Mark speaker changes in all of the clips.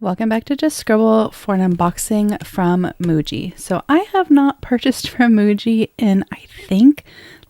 Speaker 1: Welcome back to Just Scribble for an unboxing from Muji. So I have not purchased from Muji in, I think,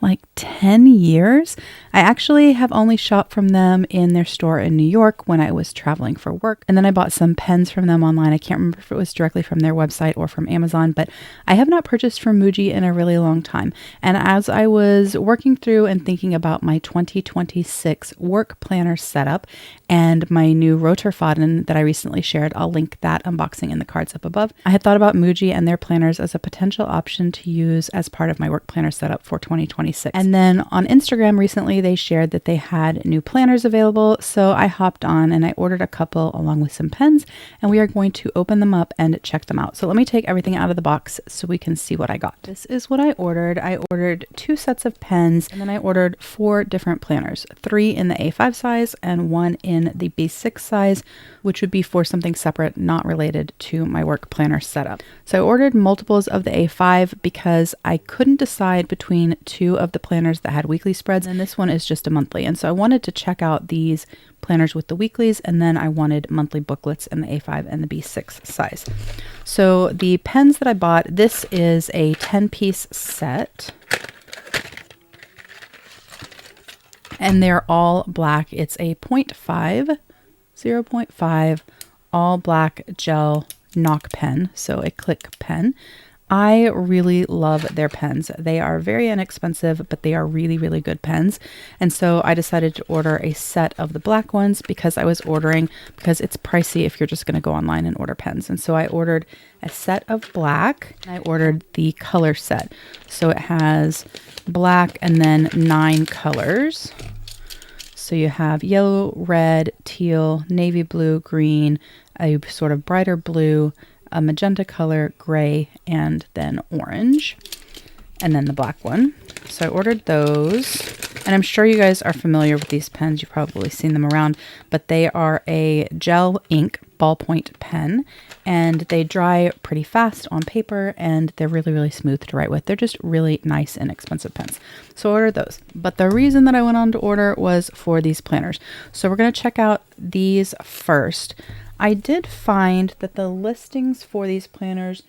Speaker 1: like 10 years. I actually have only shopped from them in their store in New York when I was traveling for work. And then I bought some pens from them online. I can't remember if it was directly from their website or from Amazon, but I have not purchased from Muji in a really long time. And as I was working through and thinking about my 2026 work planner setup and my new Rotorfaden that I recently shared, I'll link that unboxing in the cards up above. I had thought about Muji and their planners as a potential option to use as part of my work planner setup for 2026. And then on Instagram recently, they shared that they had new planners available. So I hopped on and I ordered a couple along with some pens, and we are going to open them up and check them out. So let me take everything out of the box so we can see what I got. This is what I ordered. I ordered 2 sets of pens, and then I ordered 4 different planners, 3 in the A5 size and 1 in the B6 size, which would be for something separate, not related to my work planner setup. So I ordered multiples of the A5 because I couldn't decide between 2 of the planners that had weekly spreads, and this one is just a monthly. And so I wanted to check out these planners with the weeklies, and then I wanted monthly booklets in the A5 and the B6 size. So the pens that I bought, this is a 10-piece set, and they're all black. It's a 0.5 all black gel knock pen, so a click pen. I really love their pens. They are very inexpensive, but they are really, really good pens. And so I decided to order a set of the black ones because it's pricey if you're just going to go online and order pens. And so I ordered a set of black, and I ordered the color set. So it has black and then 9 colors. So you have yellow, red, teal, navy blue, green, a sort of brighter blue, a magenta color, gray, and then orange, and then the black one. So I ordered those, and I'm sure you guys are familiar with these pens. You've probably seen them around, but they are a gel ink ballpoint pen, and they dry pretty fast on paper, and they're really, really smooth to write with. They're just really nice and expensive pens. So I ordered those. But the reason that I went on to order was for these planners. So we're going to check out these first. I did find that the listings for these planners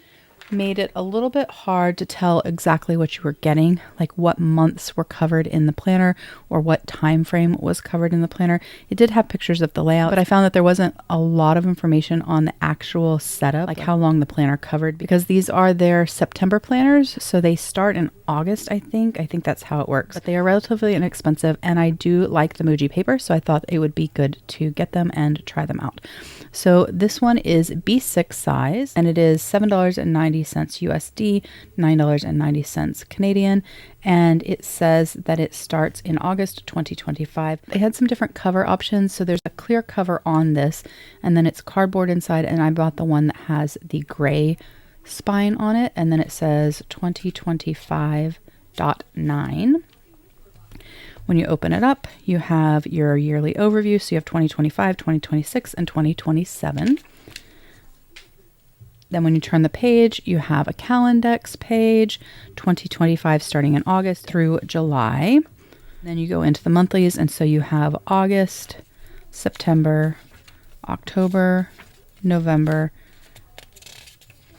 Speaker 1: made it a little bit hard to tell exactly what you were getting, like what months were covered in the planner or what time frame was covered in the planner. It did have pictures of the layout, but I found that there wasn't a lot of information on the actual setup, like how long the planner covered, because these are their September planners, so they start in August, I think. I think that's how it works. But they are relatively inexpensive, and I do like the Muji paper, so I thought it would be good to get them and try them out. So this one is B6 size, and it is $7.90 USD, $9.90 Canadian, and it says that it starts in August 2025. They had some different cover options, so there's a clear cover on this, and then it's cardboard inside, and I bought the one that has the gray spine on it, and then it says 2025.9. When you open it up, you have your yearly overview, so you have 2025, 2026, and 2027. Then when you turn the page, you have a Calendex page, 2025 starting in August through July. Then you go into the monthlies, and so you have August, September, October, November,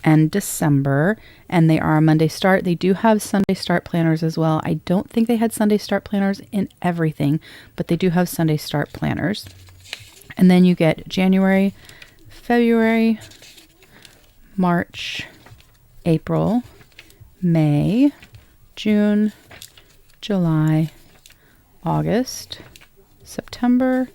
Speaker 1: and December, and they are a Monday start. They do have Sunday start planners as well. I don't think they had Sunday start planners in everything, but they do have Sunday start planners. And then you get January, February, March, April, May, June, July, August, September,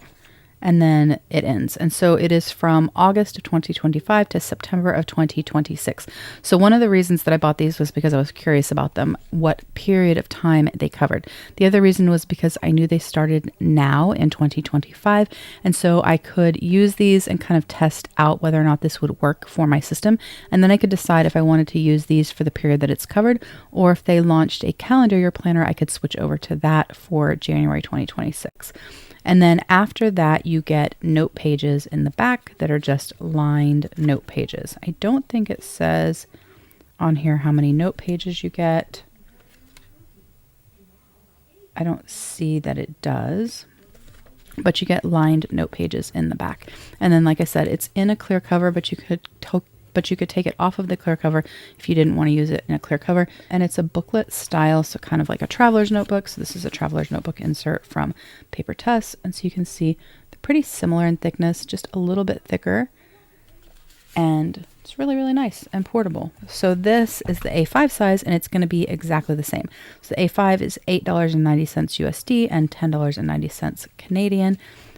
Speaker 1: and then it ends. And so it is from August of 2025 to September of 2026. So one of the reasons that I bought these was because I was curious about them, what period of time they covered. The other reason was because I knew they started now in 2025. And so I could use these and kind of test out whether or not this would work for my system. And then I could decide if I wanted to use these for the period that it's covered, or if they launched a calendar year planner, I could switch over to that for January 2026. And then after that, you get note pages in the back that are just lined note pages. I don't think it says on here how many note pages you get. I don't see that it does. but you get lined note pages in the back. And then, like I said, it's in a clear cover, but you could take it off of the clear cover if you didn't want to use it in a clear cover. And it's a booklet style, so kind of like a traveler's notebook. So this is a traveler's notebook insert from Paper Tess. And so you can see they're pretty similar in thickness, just a little bit thicker. And it's really, really nice and portable. So this is the A5 size, and it's going to be exactly the same. So the A5 is $8.90 USD and $10.90 Canadian.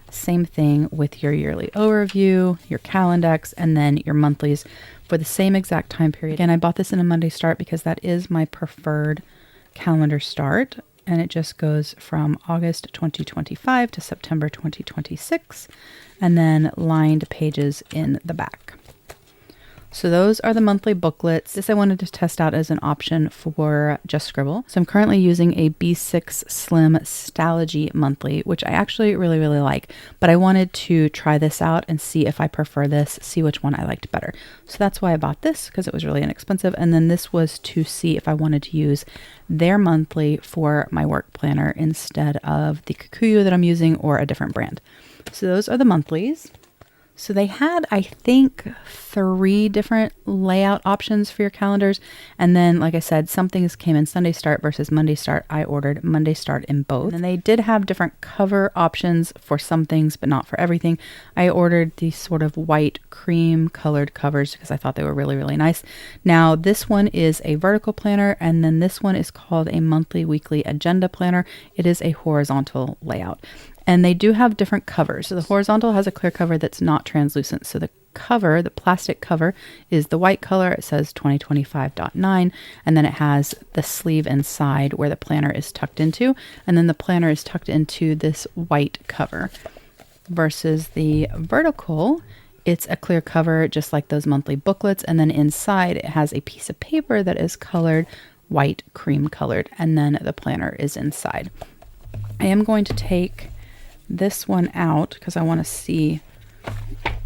Speaker 1: Same thing with your yearly overview, your calendex, and then your monthlies for the same exact time period. Again, I bought this in a Monday start because that is my preferred calendar start. And it just goes from August 2025 to September 2026, and then lined pages in the back. So those are the monthly booklets. This I wanted to test out as an option for Just Scribble. So I'm currently using a B6 Slim Stalogy monthly, which I actually really, really like. But I wanted to try this out and see if I prefer this, see which one I liked better. So that's why I bought this, because it was really inexpensive. And then this was to see if I wanted to use their monthly for my work planner instead of the Kikuyu that I'm using or a different brand. So those are the monthlies. So they had, I think, 3 different layout options for your calendars. And then, like I said, some things came in Sunday Start versus Monday Start. I ordered Monday Start in both. And they did have different cover options for some things, but not for everything. I ordered these sort of white cream colored covers because I thought they were really, really nice. Now, this one is a vertical planner, and then this one is called a monthly weekly agenda planner. It is a horizontal layout. And they do have different covers. So the horizontal has a clear cover that's not translucent. So the cover, the plastic cover, is the white color. It says 2025.9. And then it has the sleeve inside where the planner is tucked into. And then the planner is tucked into this white cover. Versus the vertical, it's a clear cover just like those monthly booklets. And then inside it has a piece of paper that is colored white, cream colored. And then the planner is inside. I am going to take this one out because I want to see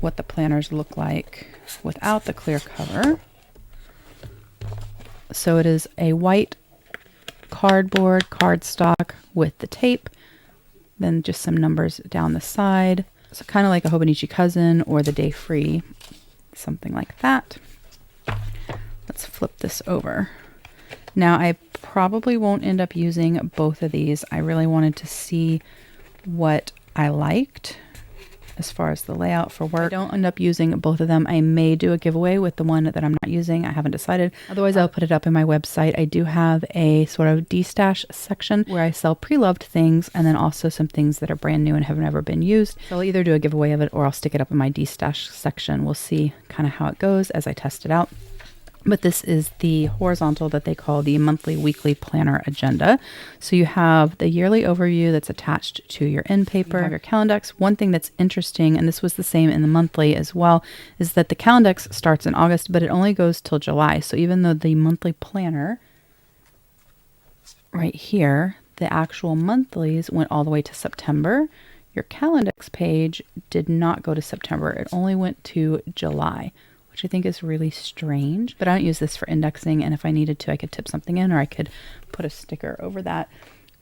Speaker 1: what the planners look like without the clear cover. So it is a white cardboard cardstock with the tape, then just some numbers down the side. So kind of like a Hobonichi Cousin or the Day Free, something like that. Let's flip this over. Now I probably won't end up using both of these. I really wanted to see what I liked as far as the layout for work. I don't end up using both of them. I may do a giveaway with the one that I'm not using. I haven't decided. Otherwise, I'll put it up in my website. I do have a sort of de-stash section where I sell pre-loved things and then also some things that are brand new and have never been used. So I'll either do a giveaway of it or I'll stick it up in my de-stash section. We'll see kind of how it goes as I test it out. But this is the horizontal that they call the monthly weekly planner agenda. So you have the yearly overview that's attached to your end paper, you have your calendex. One thing that's interesting, and this was the same in the monthly as well, is that the calendex starts in August, but it only goes till July. So even though the monthly planner right here, the actual monthlies went all the way to September, your calendex page did not go to September. It only went to July, which I think is really strange, but I don't use this for indexing. And if I needed to, I could tip something in, or I could put a sticker over that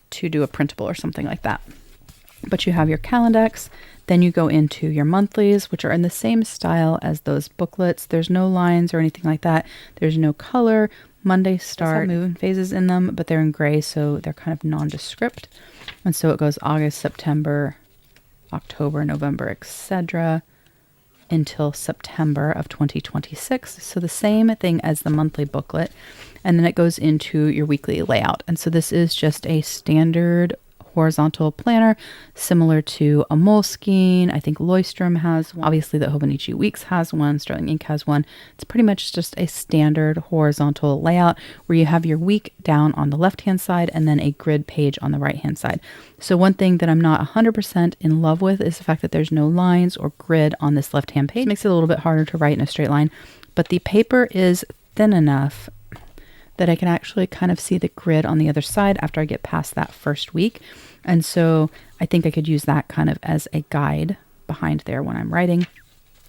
Speaker 1: to do a printable or something like that. But you have your calendex, then you go into your monthlies, which are in the same style as those booklets. There's no lines or anything like that. There's no color. Monday Start moving phases in them, but they're in gray, so they're kind of nondescript. And so it goes August, September, October, November, etc., until September of 2026. So the same thing as the monthly booklet. And then it goes into your weekly layout. And so this is just a standard horizontal planner, similar to a Moleskine. I think Leuchtturm has one. Obviously the Hobonichi Weeks has one. Sterling Ink has one. It's pretty much just a standard horizontal layout where you have your week down on the left-hand side and then a grid page on the right-hand side. So one thing that I'm not 100% in love with is the fact that there's no lines or grid on this left-hand page. It makes it a little bit harder to write in a straight line, but the paper is thin enough that I can actually kind of see the grid on the other side after I get past that first week. And so I think I could use that kind of as a guide behind there when I'm writing.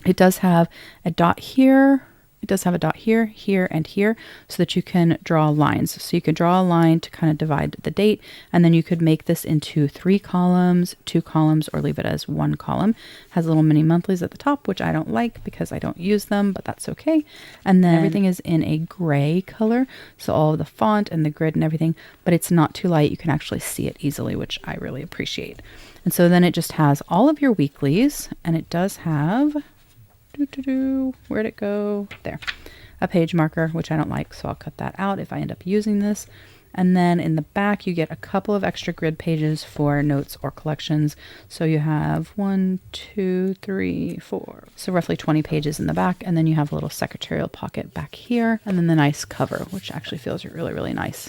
Speaker 1: It does have a dot here It does have a dot here, here, and here so that you can draw lines. So you could draw a line to kind of divide the date, and then you could make this into 3 columns, 2 columns, or leave it as 1 column. Has little mini monthlies at the top, which I don't like because I don't use them, but that's okay. And then everything is in a gray color, so all of the font and the grid and everything, but it's not too light. You can actually see it easily, which I really appreciate. And so then it just has all of your weeklies, and it does have... where'd it go? There. A page marker, which I don't like, so I'll cut that out if I end up using this. And then in the back, you get a couple of extra grid pages for notes or collections. So you have 1, 2, 3, 4. So roughly 20 pages in the back. And then you have a little secretarial pocket back here. And then the nice cover, which actually feels really, really nice.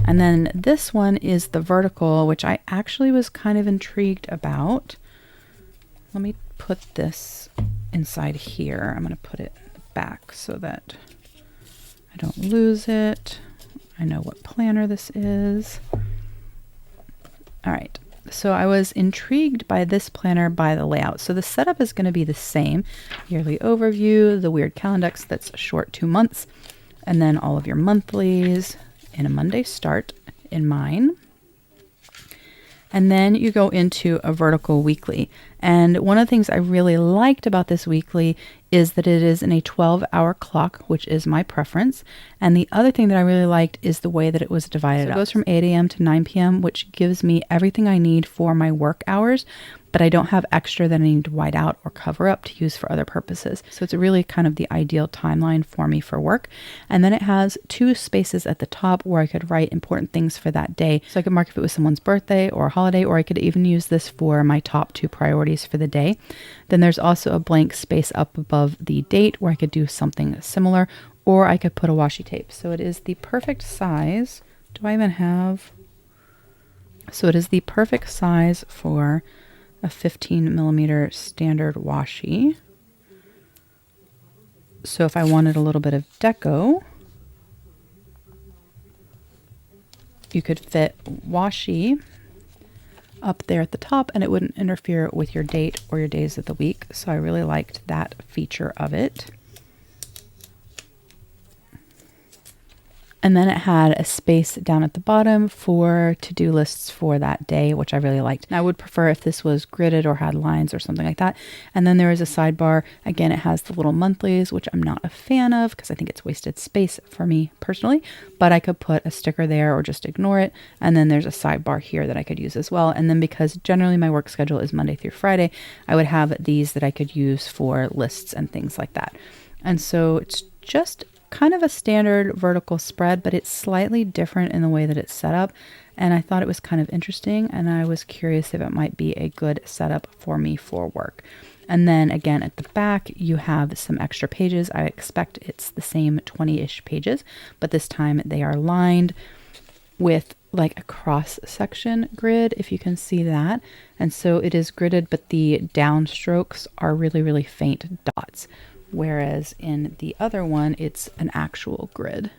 Speaker 1: And then this one is the vertical, which I actually was kind of intrigued about. Let me put this inside here. I'm going to put it back so that I don't lose it. I know what planner this is. All right. So I was intrigued by this planner by the layout. So the setup is going to be the same. Yearly overview, the weird calendex that's short 2 months, and then all of your monthlies in a Monday start in mine. And then you go into a vertical weekly. And one of the things I really liked about this weekly is that it is in a 12-hour clock, which is my preference. And the other thing that I really liked is the way that it was divided up. It goes from 8 a.m. to 9 p.m., which gives me everything I need for my work hours, but I don't have extra that I need to white out or cover up to use for other purposes. So it's really kind of the ideal timeline for me for work. And then it has 2 spaces at the top where I could write important things for that day. So I could mark if it was someone's birthday or a holiday, or I could even use this for my top 2 priorities for the day. Then there's also a blank space up above the date where I could do something similar, or I could put a washi tape. So it is the perfect size. Do I even have? So it is the perfect size for a 15 millimeter standard washi. So if I wanted a little bit of deco, you could fit washi up there at the top and it wouldn't interfere with your date or your days of the week. So I really liked that feature of it. And then it had a space down at the bottom for to-do lists for that day, which I really liked. And I would prefer if this was gridded or had lines or something like that. And then there is a sidebar. Again, it has the little monthlies, which I'm not a fan of because I think it's wasted space for me personally. But I could put a sticker there or just ignore it. And then there's a sidebar here that I could use as well. And then because generally my work schedule is Monday through Friday, I would have these that I could use for lists and things like that. And so it's just kind of a standard vertical spread, but it's slightly different in the way that it's set up. And I thought it was kind of interesting, and I was curious if it might be a good setup for me for work. And then again, at the back, you have some extra pages. I expect it's the same 20-ish pages, but this time they are lined with like a cross section grid, if you can see that. And so it is gridded, but the downstrokes are really, really faint dots. Whereas in the other one, it's an actual grid.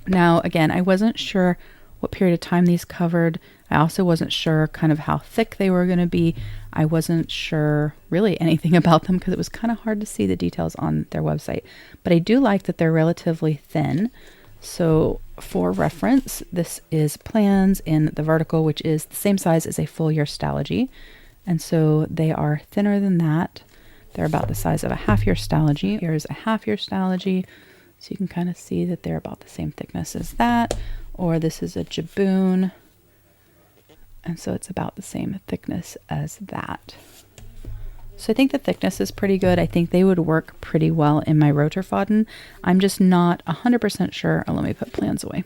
Speaker 1: Now, again, I wasn't sure what period of time these covered. I also wasn't sure kind of how thick they were going to be. I wasn't sure really anything about them because it was kind of hard to see the details on their website. But I do like that they're relatively thin. So for reference, this is plans in the vertical, which is the same size as a full year Stalogy. And so they are thinner than that. They're about the size of a half-year Stalogy. Here's a half-year Stalogy. So you can kind of see that they're about the same thickness as that. Or this is a Jaboon. And so it's about the same thickness as that. So I think the thickness is pretty good. I think they would work pretty well in my Rotorfaden. I'm just not 100% sure. Oh, let me put plans away.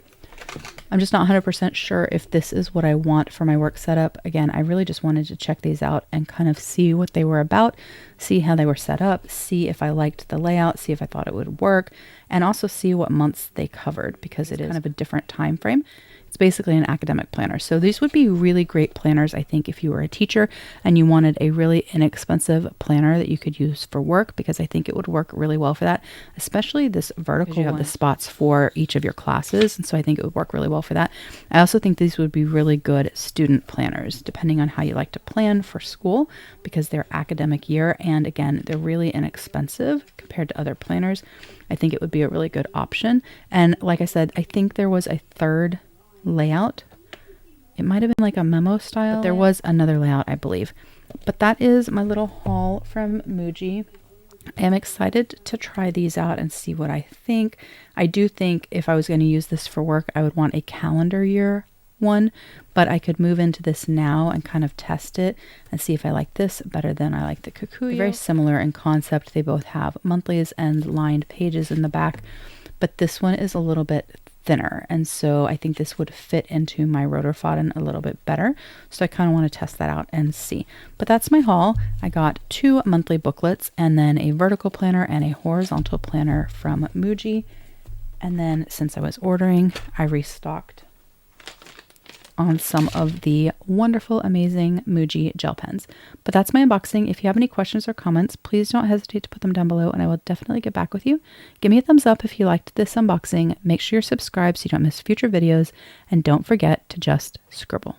Speaker 1: I'm just not 100% sure if this is what I want for my work setup. Again, I really just wanted to check these out and kind of see what they were about, see how they were set up, see if I liked the layout, see if I thought it would work, and also see what months they covered because it is kind of a different time frame. It's basically an academic planner. So these would be really great planners, I think, if you were a teacher and you wanted a really inexpensive planner that you could use for work, because I think it would work really well for that, especially this vertical. You have the spots for each of your classes, and so I think it would work really well for that. I also think these would be really good student planners, depending on how you like to plan for school, because they're academic year, and again, they're really inexpensive compared to other planners. I think it would be a really good option. And like I said, I think there was a third layout. It might have been like a memo style, but there was another layout, I believe. But that is my little haul from Muji. I am excited to try these out and see what I think. I do think if I was going to use this for work, I would want a calendar year one, but I could move into this now and kind of test it and see if I like this better than I like the Kikuyu. They're very similar in concept. They both have monthlies and lined pages in the back, but this one is a little bit thinner, and so I think this would fit into my Rotorfaden a little bit better. So I kind of want to test that out and see. But that's my haul. I got 2 monthly booklets and then a vertical planner and a horizontal planner from Muji. And then since I was ordering, I restocked on some of the wonderful, amazing Muji gel pens. But that's my unboxing. If you have any questions or comments, please don't hesitate to put them down below and I will definitely get back with you. Give me a thumbs up if you liked this unboxing. Make sure you're subscribed so you don't miss future videos. And don't forget to just scribble.